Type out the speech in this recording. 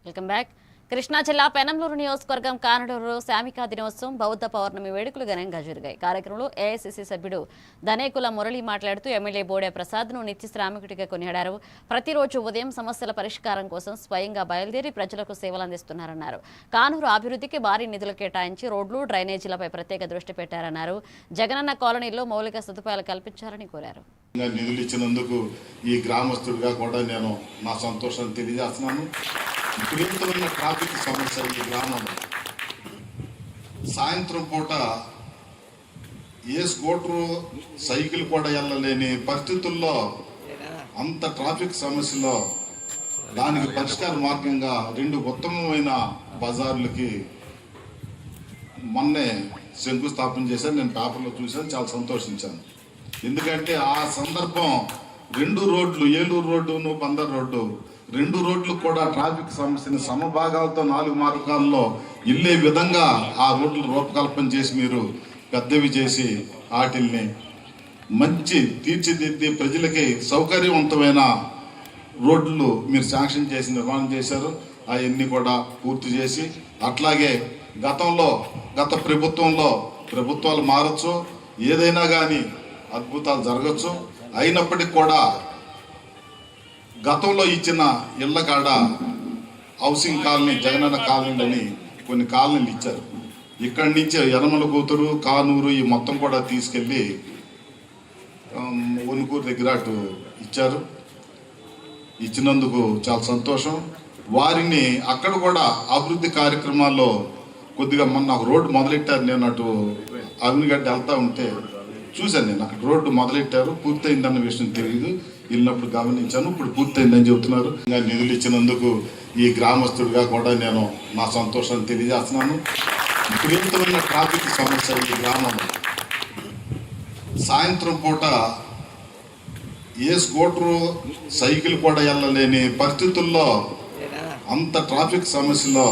Welcome back. Krishna జిల్లా పెనంలూరు నియోజకవర్గం కానడూరు శామికా దినోత్సవం బౌద్ధ పౌర్ణమి వేడుకలు ఘనంగా జరిగాయి. కార్యక్రమంలో ఏఐసిసి సభ్యుడు ధనేకుల మురళి మాట్లాడుతూ ఎమ్మెల్యే బోడే ప్రసాద్ను నిత్య శ్రామికుడిగా కొనియాడారు. ప్రతిరోజు ఉదయం సమస్యల పరిష్కారం కోసం స్వయంగా బయలుదేరి ప్రజలకు సేవలు అందిస్తున్నారన్నారు. కానూరు అభివృద్ధికి భారీ నిధులు కేటాయించి రోడ్లు, డ్రైనేజీలపై ప్రత్యేక దృష్టి పెట్టారన్నారు. జగనన్న కాలనీలో మౌలిక సదుపాయాలు కల్పించాలని కోరారు. నిధులు ఇచ్చినందుకు ఈ గ్రామస్తుడిగా కూడా నేను నా సంతోషాన్ని తెలియజేస్తున్నాను. విపరీతమైన ట్రాఫిక్ సమస్య ఈ గ్రామంలో. సాయంత్రం పూట ఏ స్కూటరు సైకిల్ కూడా వెళ్ళలేని పరిస్థితుల్లో అంత ట్రాఫిక్ సమస్యలో దానికి పరిష్కార మార్గంగా 2 ఉత్తమమైన బజార్లకి మొన్నే శంకుస్థాపన చేశాను. నేను పేపర్లో చూశాను, చాలా సంతోషించాను. ఎందుకంటే ఆ సందర్భం 2 రోడ్లు, ఏలూరు రోడ్డును బందర్ రోడ్డు, 2 రోడ్లు కూడా ట్రాఫిక్ సమస్యని సమభాగాలతో 4 మార్గాల్లో ఇల్లే విధంగా ఆ రోడ్లు రూపకల్పన చేసి మీరు పెద్దవి చేసి వాటిల్ని మంచి తీర్చిదిద్ది ప్రజలకి సౌకర్యవంతమైన రోడ్లు మీరు శాంక్షన్ చేసి నిర్మాణం చేశారు. అవన్నీ కూడా పూర్తి చేసి అట్లాగే గత ప్రభుత్వాలు మారచ్చు, ఏదైనా కానీ అద్భుతాలు జరగచ్చు. అయినప్పటికీ కూడా గతంలో ఇచ్చిన ఇళ్ల కాడ హౌసింగ్ కాలనీ, జగనన్న కాలనీ అని కొన్ని కాలనీలు ఇచ్చారు. ఇక్కడి నుంచి యనమల కూతురు, కానూరు ఈ మొత్తం కూడా తీసుకెళ్ళి ఒనుకూరు దగ్గర అటు ఇచ్చారు. ఇచ్చినందుకు చాలా సంతోషం. వారిని అక్కడ కూడా అభివృద్ధి కార్యక్రమాల్లో కొద్దిగా మొన్న ఒక రోడ్డు మొదలెట్టారు. నేను అటు అవినిగడ్డ వెళ్తా ఉంటే చూశాను. నేను అక్కడ రోడ్డు మొదలెట్టారు, పూర్తయిందన్న విషయం తెలియదు, వెళ్ళినప్పుడు గమనించాను. ఇప్పుడు పూర్తయిందని చెబుతున్నారు. నిధులు ఇచ్చినందుకు ఈ గ్రామస్తుడిగా కూడా నేను నా సంతోషాన్ని తెలియజేస్తున్నాను. విపరీతమైన ట్రాఫిక్ సమస్య ఈ గ్రామంలో. సాయంత్రం పూట ఏ స్కూటరు సైకిల్ కూడా వెళ్ళలేని పరిస్థితుల్లో అంత ట్రాఫిక్ సమస్యలో